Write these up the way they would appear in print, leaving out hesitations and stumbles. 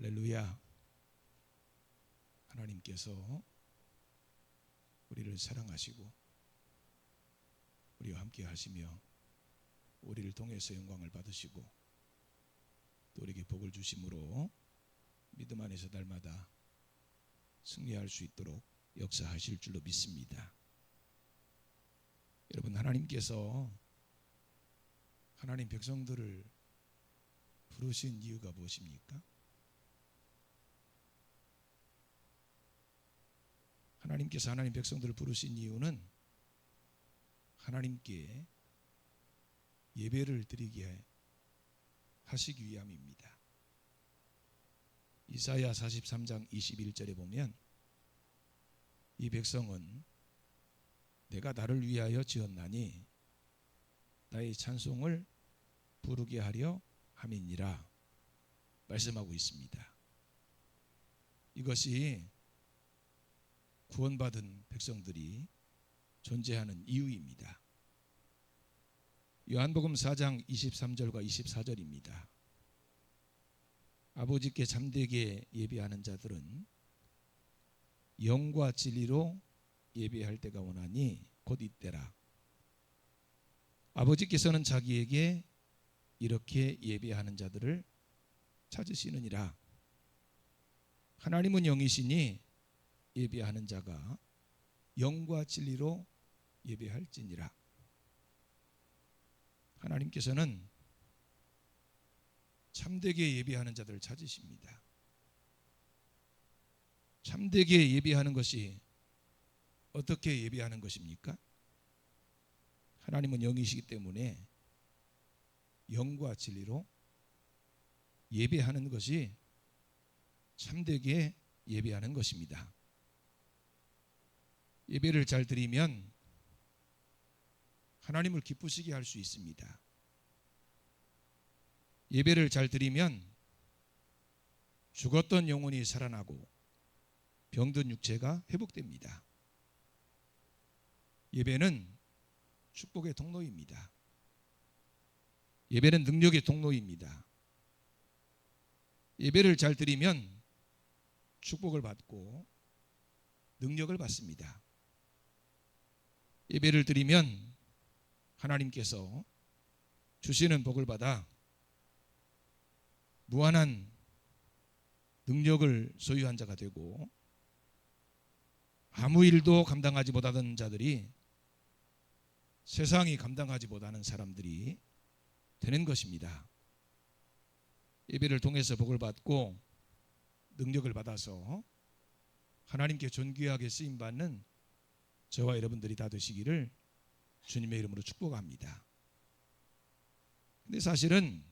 할렐루야. 하나님께서 우리를 사랑하시고 우리와 함께 하시며 우리를 통해서 영광을 받으시고 또 우리에게 복을 주심으로 믿음 안에서 날마다 승리할 수 있도록 역사하실 줄로 믿습니다. 여러분, 하나님께서 하나님 백성들을 부르신 이유가 무엇입니까? 하나님께서 하나님 백성들을 부르신 이유는 하나님께 예배를 드리게 하시기 위함입니다. 이사야 43장 21절에 보면 이 백성은 내가 나를 위하여 지었나니 나의 찬송을 부르게 하려 함이니라 말씀하고 있습니다. 이것이 구원받은 백성들이 존재하는 이유입니다. 요한복음 4장 23절과 24절입니다. 아버지께 참되게 예배하는 자들은 영과 진리로 예배할 때가 오나니 곧 이때라. 아버지께서는 자기에게 이렇게 예배하는 자들을 찾으시느니라. 하나님은 영이시니 예배하는 자가 영과 진리로 예배할지니라. 하나님께서는 참되게 예배하는 자들을 찾으십니다. 참되게 예배하는 것이 어떻게 예배하는 것입니까? 하나님은 영이시기 때문에 영과 진리로 예배하는 것이 참되게 예배하는 것입니다. 예배를 잘 드리면 하나님을 기쁘시게 할 수 있습니다. 예배를 잘 드리면 죽었던 영혼이 살아나고 병든 육체가 회복됩니다. 예배는 축복의 통로입니다. 예배는 능력의 통로입니다. 예배를 잘 드리면 축복을 받고 능력을 받습니다. 예배를 드리면 하나님께서 주시는 복을 받아 무한한 능력을 소유한 자가 되고 아무 일도 감당하지 못하던 자들이 세상이 감당하지 못하는 사람들이 되는 것입니다. 예배를 통해서 복을 받고 능력을 받아서 하나님께 존귀하게 쓰임받는 저와 여러분들이 다 되시기를 주님의 이름으로 축복합니다. 근데 사실은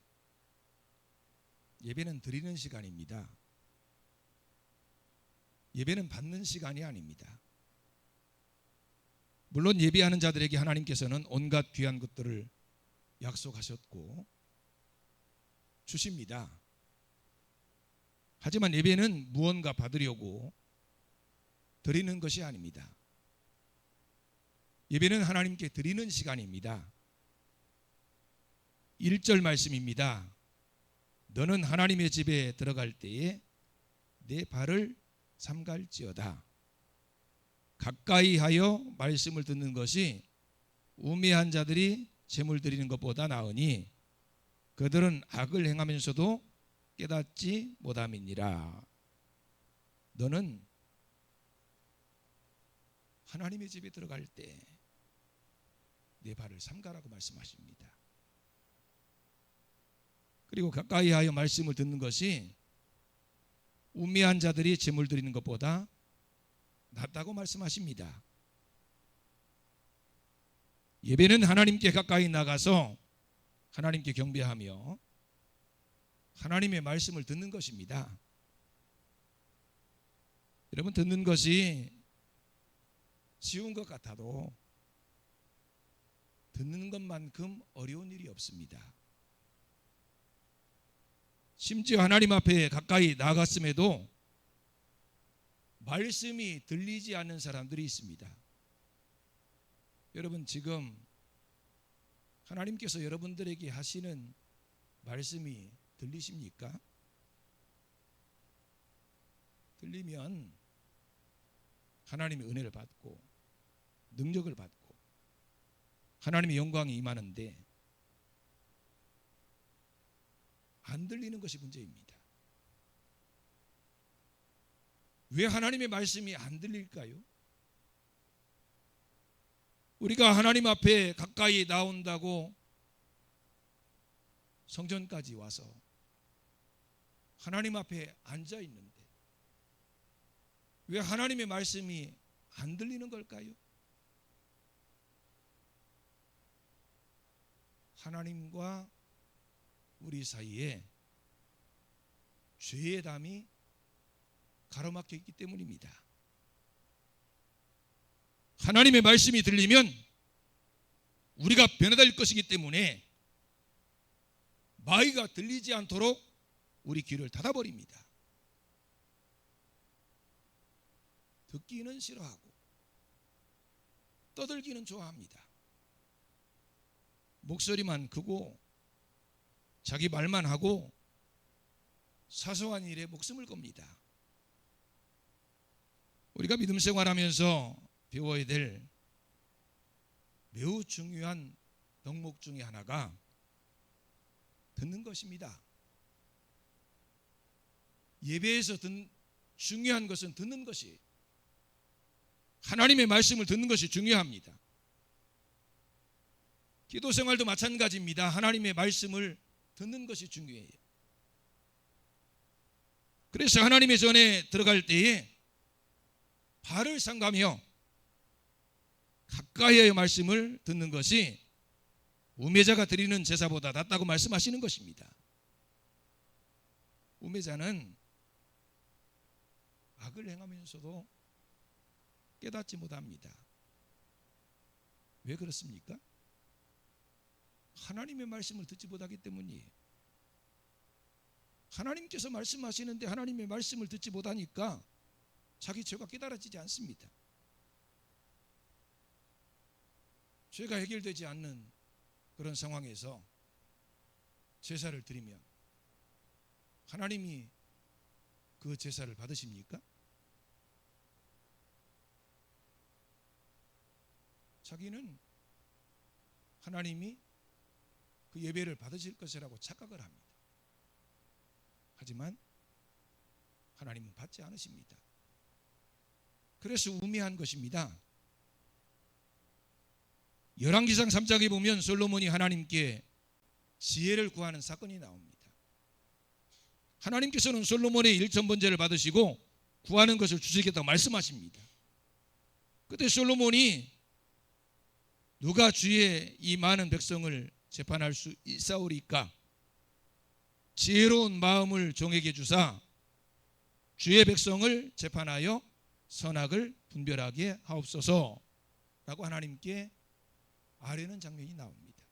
예배는 드리는 시간입니다. 예배는 받는 시간이 아닙니다. 물론 예배하는 자들에게 하나님께서는 온갖 귀한 것들을 약속하셨고 주십니다. 하지만 예배는 무언가 받으려고 드리는 것이 아닙니다. 예배는 하나님께 드리는 시간입니다. 1절 말씀입니다. 너는 하나님의 집에 들어갈 때에 내 발을 삼갈지어다. 가까이 하여 말씀을 듣는 것이 우매한 자들이 제물 드리는 것보다 나으니 그들은 악을 행하면서도 깨닫지 못함이니라. 너는 하나님의 집에 들어갈 때 내 발을 삼가라고 말씀하십니다. 그리고 가까이 하여 말씀을 듣는 것이 우매한 자들이 제물 드리는 것보다 낫다고 말씀하십니다. 예배는 하나님께 가까이 나가서 하나님께 경배하며 하나님의 말씀을 듣는 것입니다. 여러분, 듣는 것이 쉬운 것 같아도 듣는 것만큼 어려운 일이 없습니다. 심지어 하나님 앞에 가까이 나갔음에도 말씀이 들리지 않는 사람들이 있습니다. 여러분, 지금 하나님께서 여러분들에게 하시는 말씀이 들리십니까? 들리면 하나님의 은혜를 받고 능력을 받고 하나님의 영광이 임하는데 안 들리는 것이 문제입니다. 왜 하나님의 말씀이 안 들릴까요? 우리가 하나님 앞에 가까이 나온다고 성전까지 와서 하나님 앞에 앉아 있는데 왜 하나님의 말씀이 안 들리는 걸까요? 하나님과 우리 사이에 죄의 담이 가로막혀 있기 때문입니다. 하나님의 말씀이 들리면 우리가 변화될 것이기 때문에 마귀가 들리지 않도록 우리 귀를 닫아버립니다. 듣기는 싫어하고 떠들기는 좋아합니다. 목소리만 크고 자기 말만 하고 사소한 일에 목숨을 겁니다. 우리가 믿음 생활하면서 배워야 될 매우 중요한 덕목 중에 하나가 듣는 것입니다. 예배에서 중요한 것은 듣는 것이, 하나님의 말씀을 듣는 것이 중요합니다. 기도 생활도 마찬가지입니다. 하나님의 말씀을 듣는 것이 중요해요. 그래서 하나님의 전에 들어갈 때에 발을 삼가며 가까이의 말씀을 듣는 것이 우매자가 드리는 제사보다 낫다고 말씀하시는 것입니다. 우매자는 악을 행하면서도 깨닫지 못합니다. 왜 그렇습니까? 하나님의 말씀을 듣지 못하기 때문이에요. 하나님께서 말씀하시는데 하나님의 말씀을 듣지 못하니까 자기 죄가 깨달아지지 않습니다. 죄가 해결되지 않는 그런 상황에서 제사를 드리면 하나님이 그 제사를 받으십니까? 자기는 하나님이 그 예배를 받으실 것이라고 착각을 합니다. 하지만 하나님은 받지 않으십니다. 그래서 우매한 것입니다. 열왕기상 3장에 보면 솔로몬이 하나님께 지혜를 구하는 사건이 나옵니다. 하나님께서는 솔로몬의 1,000번제를 받으시고 구하는 것을 주시겠다고 말씀하십니다. 그때 솔로몬이 누가 주의 이 많은 백성을 재판할 수 있사오리까? 지혜로운 마음을 종에게 주사 주의 백성을 재판하여 선악을 분별하게 하옵소서 라고 하나님께 아뢰는 장면이 나옵니다.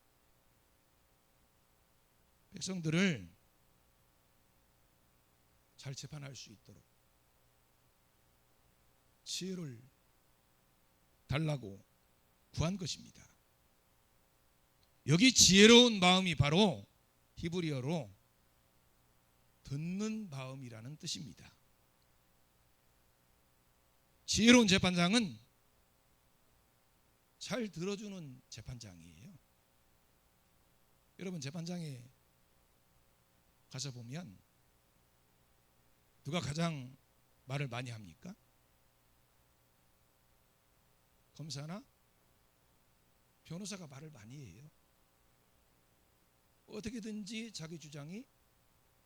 백성들을 잘 재판할 수 있도록 지혜를 달라고 구한 것입니다. 여기 지혜로운 마음이 바로 히브리어로 듣는 마음이라는 뜻입니다. 지혜로운 재판장은 잘 들어주는 재판장이에요. 여러분, 재판장에 가서 보면 누가 가장 말을 많이 합니까? 검사나 변호사가 말을 많이 해요. 어떻게든지 자기 주장이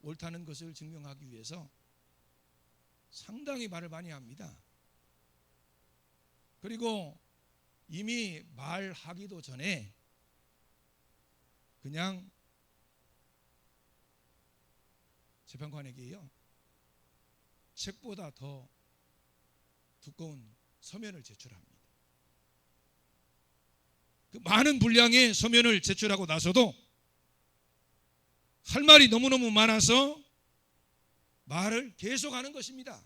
옳다는 것을 증명하기 위해서 상당히 말을 많이 합니다. 그리고 이미 말하기도 전에 그냥 재판관에게요, 책보다 더 두꺼운 서면을 제출합니다. 그 많은 분량의 서면을 제출하고 나서도 할 말이 너무너무 많아서 말을 계속하는 것입니다.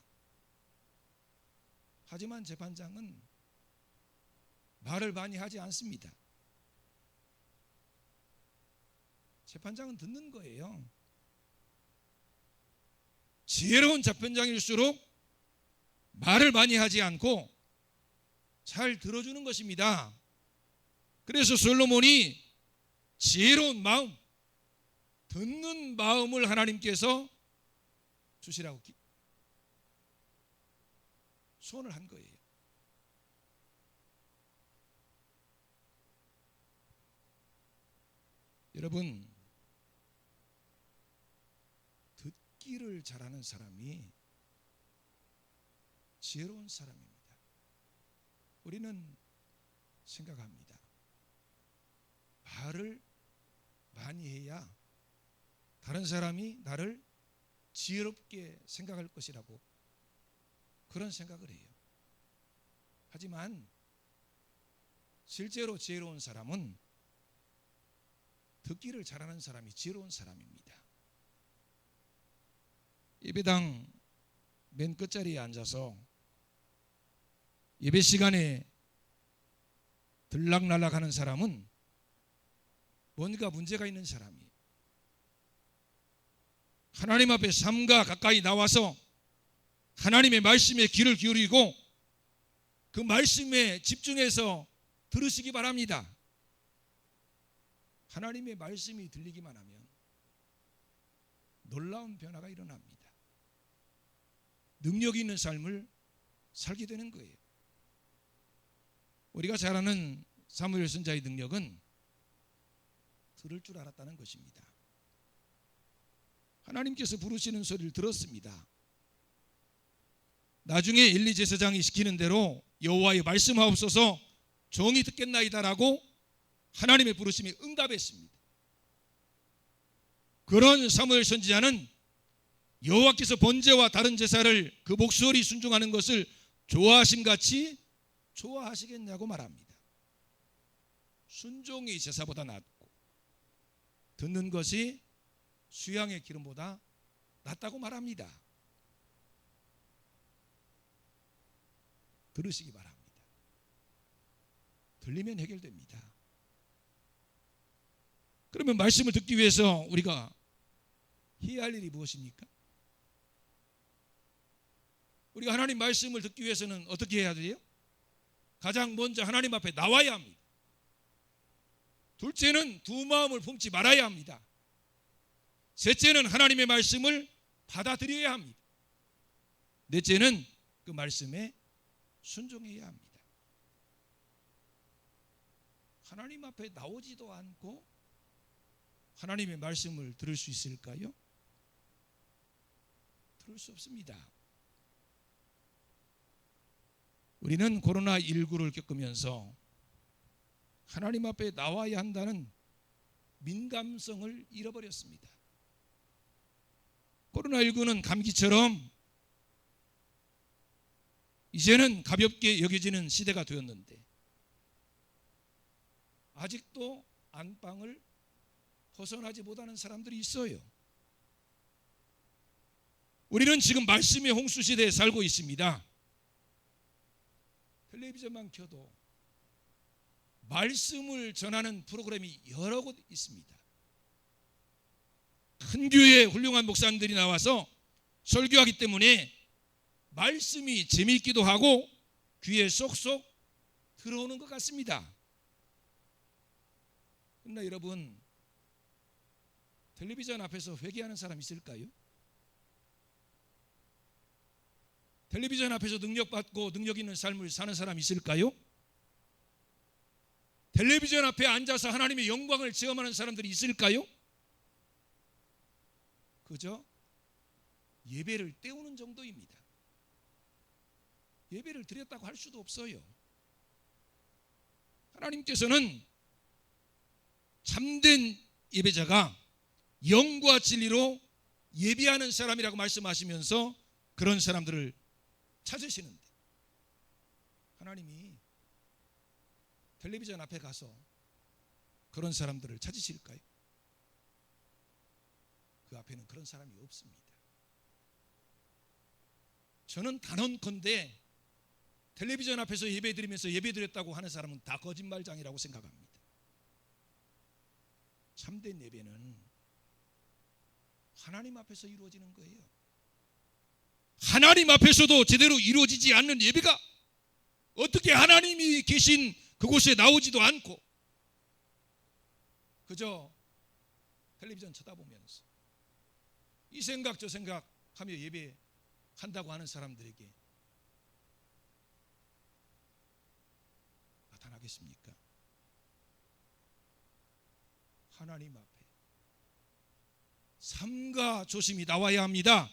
하지만 재판장은 말을 많이 하지 않습니다. 재판장은 듣는 거예요. 지혜로운 재판장일수록 말을 많이 하지 않고 잘 들어주는 것입니다. 그래서 솔로몬이 지혜로운 마음, 듣는 마음을 하나님께서 주시라고 소원을 한 거예요. 여러분, 듣기를 잘하는 사람이 지혜로운 사람입니다. 우리는 생각합니다. 말을 많이 해야 다른 사람이 나를 지혜롭게 생각할 것이라고 그런 생각을 해요. 하지만 실제로 지혜로운 사람은 듣기를 잘하는 사람이 지혜로운 사람입니다. 예배당 맨 끝자리에 앉아서 예배 시간에 들락날락하는 사람은 뭔가 문제가 있는 사람이에요. 하나님 앞에 삼가 가까이 나와서 하나님의 말씀에 귀를 기울이고 그 말씀에 집중해서 들으시기 바랍니다. 하나님의 말씀이 들리기만 하면 놀라운 변화가 일어납니다. 능력 있는 삶을 살게 되는 거예요. 우리가 잘 아는 사무엘 선지자의 능력은 들을 줄 알았다는 것입니다. 하나님께서 부르시는 소리를 들었습니다. 나중에 엘리 제사장이 시키는 대로 여호와의 말씀하옵소서 종이 듣겠나이다라고 하나님의 부르심에 응답했습니다. 그런 사무엘 선지자는 여호와께서 번제와 다른 제사를 그 목소리 순종하는 것을 좋아하심같이 좋아하시겠냐고 말합니다. 순종이 제사보다 낫고 듣는 것이 수양의 기름보다 낫다고 말합니다. 들으시기 바랍니다. 들리면 해결됩니다. 그러면 말씀을 듣기 위해서 우리가 해야 할 일이 무엇입니까? 우리가 하나님 말씀을 듣기 위해서는 어떻게 해야 돼요? 가장 먼저 하나님 앞에 나와야 합니다. 둘째는 두 마음을 품지 말아야 합니다. 셋째는 하나님의 말씀을 받아들여야 합니다. 넷째는 그 말씀에 순종해야 합니다. 하나님 앞에 나오지도 않고 하나님의 말씀을 들을 수 있을까요? 들을 수 없습니다. 우리는 코로나19를 겪으면서 하나님 앞에 나와야 한다는 민감성을 잃어버렸습니다. 코로나19는 감기처럼 이제는 가볍게 여겨지는 시대가 되었는데 아직도 안방을 벗어나지 못하는 사람들이 있어요. 우리는 지금 말씀의 홍수 시대에 살고 있습니다. 텔레비전만 켜도 말씀을 전하는 프로그램이 여러 곳 있습니다. 큰 교회에 훌륭한 목사님들이 나와서 설교하기 때문에 말씀이 재미있기도 하고 귀에 쏙쏙 들어오는 것 같습니다. 그러나 여러분, 텔레비전 앞에서 회개하는 사람 있을까요? 텔레비전 앞에서 능력받고 능력 있는 삶을 사는 사람 있을까요? 텔레비전 앞에 앉아서 하나님의 영광을 체험하는 사람들이 있을까요? 그저 예배를 때우는 정도입니다. 예배를 드렸다고 할 수도 없어요. 하나님께서는 참된 예배자가 영과 진리로 예배하는 사람이라고 말씀하시면서 그런 사람들을 찾으시는데 하나님이 텔레비전 앞에 가서 그런 사람들을 찾으실까요? 그 앞에는 그런 사람이 없습니다. 저는 단언컨대 텔레비전 앞에서 예배드리면서 예배드렸다고 하는 사람은 다 거짓말장이라고 생각합니다. 참된 예배는 하나님 앞에서 이루어지는 거예요. 하나님 앞에서도 제대로 이루어지지 않는 예배가 어떻게 하나님이 계신 그곳에 나오지도 않고 그저 텔레비전 쳐다보면서 이 생각 저 생각하며 예배한다고 하는 사람들에게 나타나겠습니까? 하나님 앞에 삼가 조심히 나와야 합니다.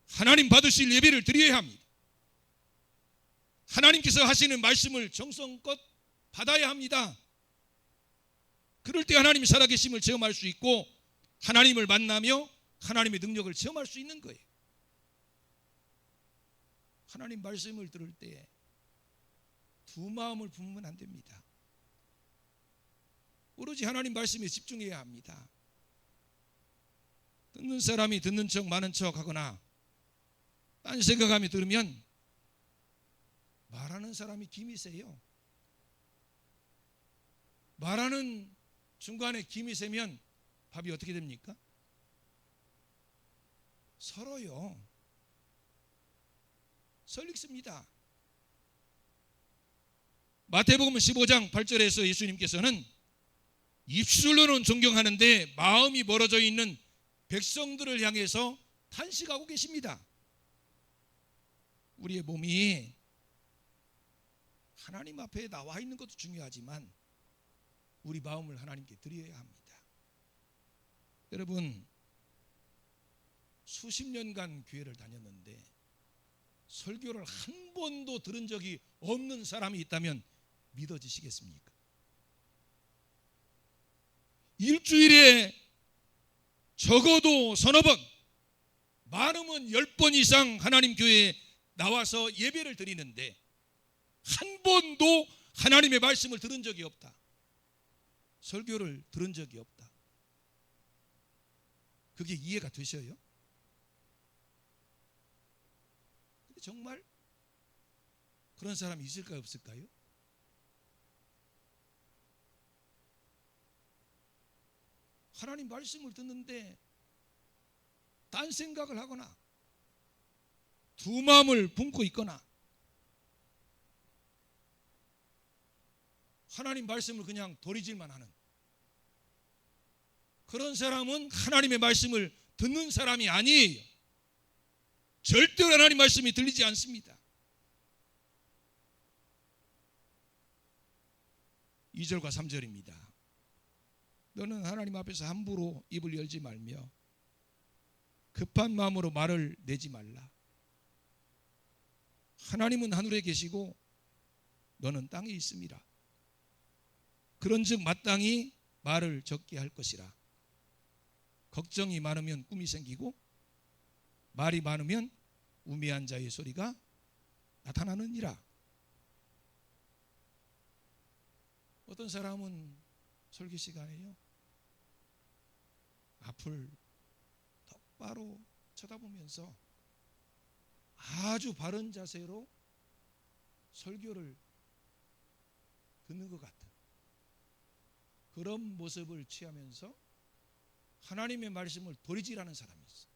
하나님 받으실 예배를 드려야 합니다. 하나님께서 하시는 말씀을 정성껏 받아야 합니다. 그럴 때 하나님이 살아계심을 체험할 수 있고 하나님을 만나며 하나님의 능력을 체험할 수 있는 거예요. 하나님 말씀을 들을 때 두 마음을 품으면 안 됩니다. 오로지 하나님 말씀에 집중해야 합니다. 듣는 사람이 듣는 척 많은 척 하거나 딴 생각하며 들으면 말하는 사람이 김이 세요. 말하는 중간에 김이 세면 밥이 어떻게 됩니까? 설어요. 설익습니다. 마태복음 15장 8절에서 예수님께서는 입술로는 존경하는데 마음이 멀어져 있는 백성들을 향해서 탄식하고 계십니다. 우리의 몸이 하나님 앞에 나와 있는 것도 중요하지만 우리 마음을 하나님께 드려야 합니다. 여러분, 수십 년간 교회를 다녔는데 설교를 한 번도 들은 적이 없는 사람이 있다면 믿어지시겠습니까? 일주일에 적어도 서너 번, 많으면 10번 이상 하나님 교회에 나와서 예배를 드리는데 한 번도 하나님의 말씀을 들은 적이 없다. 설교를 들은 적이 없다. 그게 이해가 되셔요? 근데 정말 그런 사람이 있을까요, 없을까요? 하나님 말씀을 듣는데 딴 생각을 하거나 두 마음을 품고 있거나 하나님 말씀을 그냥 도리질만 하는 그런 사람은 하나님의 말씀을 듣는 사람이 아니에요. 절대로 하나님 말씀이 들리지 않습니다. 2절과 3절입니다. 너는 하나님 앞에서 함부로 입을 열지 말며 급한 마음으로 말을 내지 말라. 하나님은 하늘에 계시고 너는 땅에 있음이라. 그런즉 마땅히 말을 적게 할 것이라. 걱정이 많으면 꿈이 생기고 말이 많으면 우매한 자의 소리가 나타나느니라. 어떤 사람은 설교 시간에요 앞을 똑바로 쳐다보면서 아주 바른 자세로 설교를 듣는 것 같은 그런 모습을 취하면서 하나님의 말씀을 도리질하는 사람이 있어요.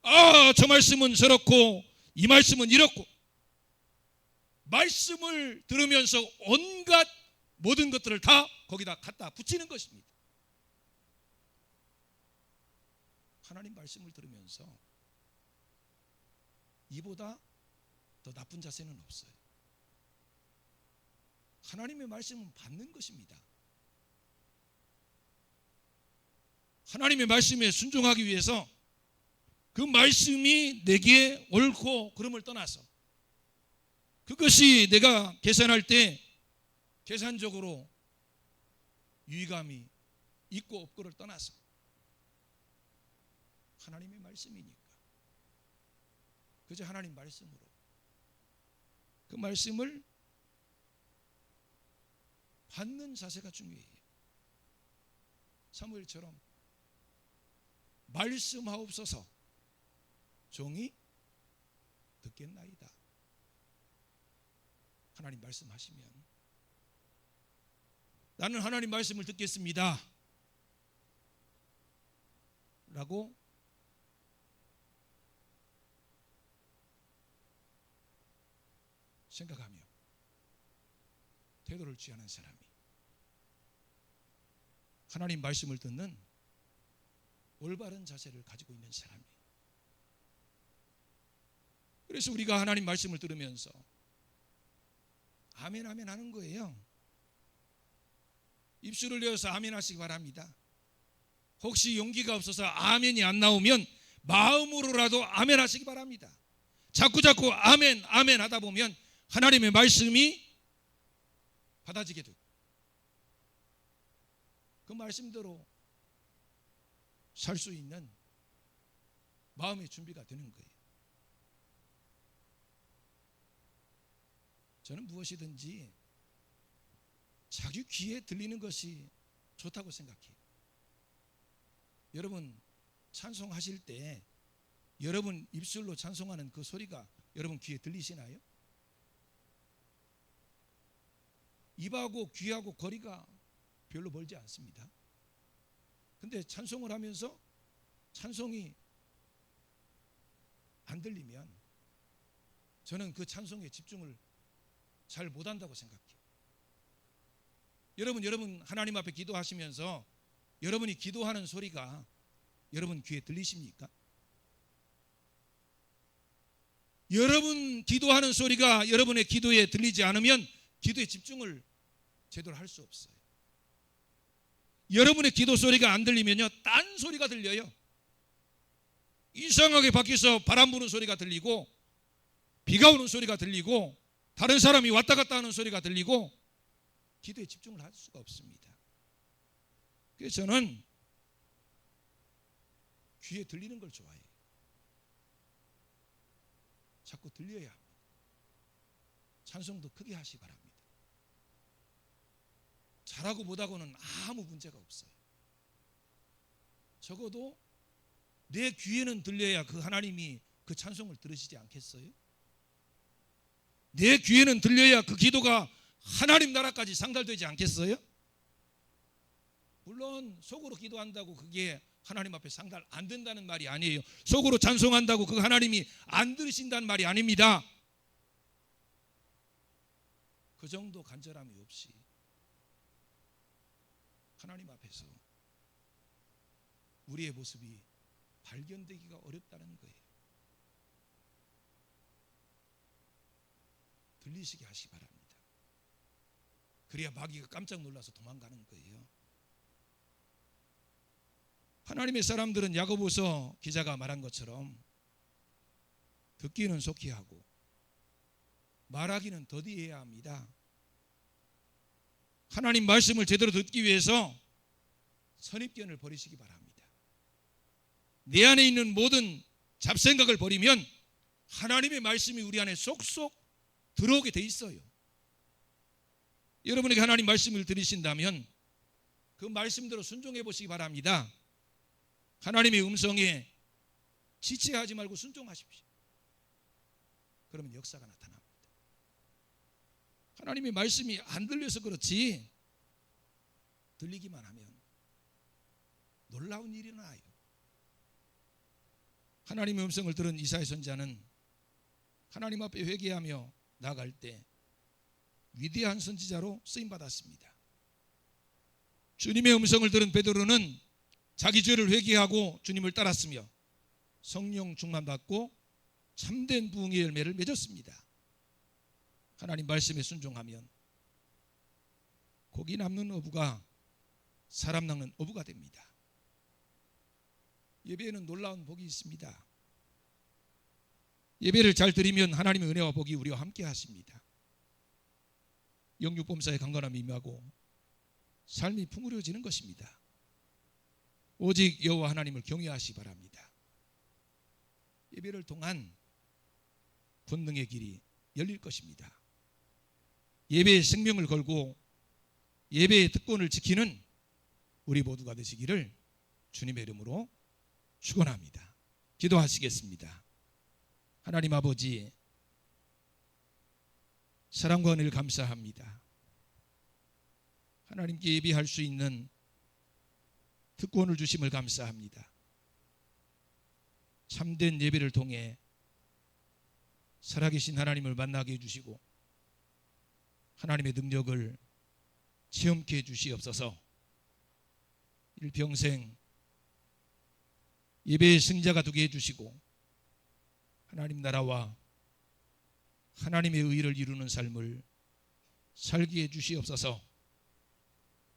아, 저 말씀은 저렇고 이 말씀은 이렇고 말씀을 들으면서 온갖 모든 것들을 다 거기다 갖다 붙이는 것입니다. 하나님 말씀을 들으면서 이보다 더 나쁜 자세는 없어요. 하나님의 말씀은 받는 것입니다. 하나님의 말씀에 순종하기 위해서 그 말씀이 내게 옳고 그름을 떠나서 그것이 내가 계산할 때 계산적으로 유의감이 있고 없고를 떠나서 하나님의 말씀이니까 그저 하나님 말씀으로 그 말씀을 받는 자세가 중요해요. 사무엘처럼 말씀하옵소서 종이 듣겠나이다. 하나님 말씀하시면 나는 하나님 말씀을 듣겠습니다 라고 생각하며 태도를 취하는 사람이 하나님 말씀을 듣는 올바른 자세를 가지고 있는 사람이. 그래서 우리가 하나님 말씀을 들으면서 아멘 아멘 하는 거예요. 입술을 열어서 아멘 하시기 바랍니다. 혹시 용기가 없어서 아멘이 안 나오면 마음으로라도 아멘 하시기 바랍니다. 자꾸 아멘 아멘 하다 보면 하나님의 말씀이 받아지게 되고 그 말씀대로 살 수 있는 마음의 준비가 되는 거예요. 저는 무엇이든지 자기 귀에 들리는 것이 좋다고 생각해요. 여러분 찬송하실 때 여러분 입술로 찬송하는 그 소리가 여러분 귀에 들리시나요? 입하고 귀하고 거리가 별로 멀지 않습니다. 근데 찬송을 하면서 찬송이 안 들리면 저는 그 찬송에 집중을 잘 못한다고 생각해요. 여러분 하나님 앞에 기도하시면서 여러분이 기도하는 소리가 여러분 귀에 들리십니까? 여러분 기도하는 소리가 여러분의 기도에 들리지 않으면 기도에 집중을 제대로 할 수 없어요. 여러분의 기도 소리가 안 들리면요, 딴 소리가 들려요. 이상하게 밖에서 바람 부는 소리가 들리고 비가 오는 소리가 들리고 다른 사람이 왔다 갔다 하는 소리가 들리고 기도에 집중을 할 수가 없습니다. 그래서 저는 귀에 들리는 걸 좋아해요. 자꾸 들려야 합니다. 찬송도 크게 하시기 바랍니다. 잘하고 못하고는 아무 문제가 없어요. 적어도 내 귀에는 들려야 그 하나님이 그 찬송을 들으시지 않겠어요? 내 귀에는 들려야 그 기도가 하나님 나라까지 상달되지 않겠어요? 물론 속으로 기도한다고 그게 하나님 앞에 상달 안 된다는 말이 아니에요. 속으로 찬송한다고 그 하나님이 안 들으신다는 말이 아닙니다. 그 정도 간절함이 없이 하나님 앞에서 우리의 모습이 발견되기가 어렵다는 거예요. 들리시게 하시기 바랍니다. 그래야 마귀가 깜짝 놀라서 도망가는 거예요. 하나님의 사람들은 야고보서 기자가 말한 것처럼 듣기는 속히 하고 말하기는 더디해야 합니다. 하나님 말씀을 제대로 듣기 위해서 선입견을 버리시기 바랍니다. 내 안에 있는 모든 잡생각을 버리면 하나님의 말씀이 우리 안에 쏙쏙 들어오게 돼 있어요. 여러분에게 하나님 말씀을 들으신다면 그 말씀대로 순종해 보시기 바랍니다. 하나님의 음성에 지체하지 말고 순종하십시오. 그러면 역사가 나타납니다. 하나님의 말씀이 안 들려서 그렇지 들리기만 하면 놀라운 일이 일어나요. 하나님의 음성을 들은 이사야 선지자는 하나님 앞에 회개하며 나아갈 때 위대한 선지자로 쓰임받았습니다. 주님의 음성을 들은 베드로는 자기 죄를 회개하고 주님을 따랐으며 성령 충만 받고 참된 부흥의 열매를 맺었습니다. 하나님 말씀에 순종하면 고기 남는 어부가 사람 낚는 어부가 됩니다. 예배에는 놀라운 복이 있습니다. 예배를 잘 드리면 하나님의 은혜와 복이 우리와 함께 하십니다. 영육범사의 강건함이 임하고 삶이 풍요로워지는 것입니다. 오직 여호와 하나님을 경외하시기 바랍니다. 예배를 통한 권능의 길이 열릴 것입니다. 예배의 생명을 걸고 예배의 특권을 지키는 우리 모두가 되시기를 주님의 이름으로 축원합니다. 기도하시겠습니다. 하나님 아버지, 사랑과 은혜를 감사합니다. 하나님께 예배할 수 있는 특권을 주심을 감사합니다. 참된 예배를 통해 살아계신 하나님을 만나게 해주시고 하나님의 능력을 체험케 해 주시옵소서. 일평생 예배의 승자가 되게 해주시고 하나님 나라와 하나님의 의를 이루는 삶을 살게 해주시옵소서.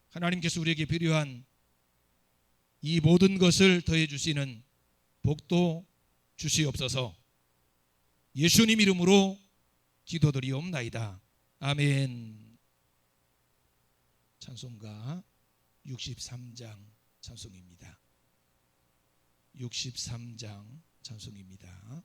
하나님께서 우리에게 필요한 이 모든 것을 더해 주시는 복도 주시옵소서. 예수님 이름으로 기도드리옵나이다. 아멘. 찬송가 63장 찬송입니다. 63장 찬송입니다.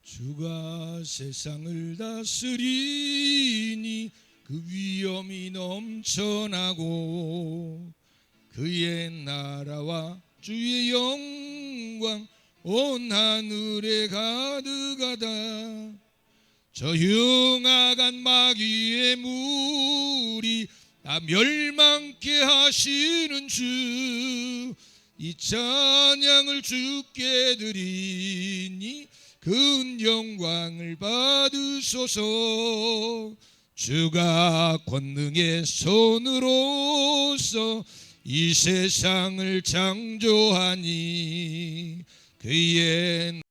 주가 세상을 다스리니 그 위엄이 넘쳐나고 그의 나라와 주의 영광 온 하늘에 가득하다. 저 흉악한 마귀의 무리 다 멸망케 하시는 주, 이 찬양을 주께 드리니 큰 영광을 받으소서. 주가 권능의 손으로서 이 세상을 창조하니 그의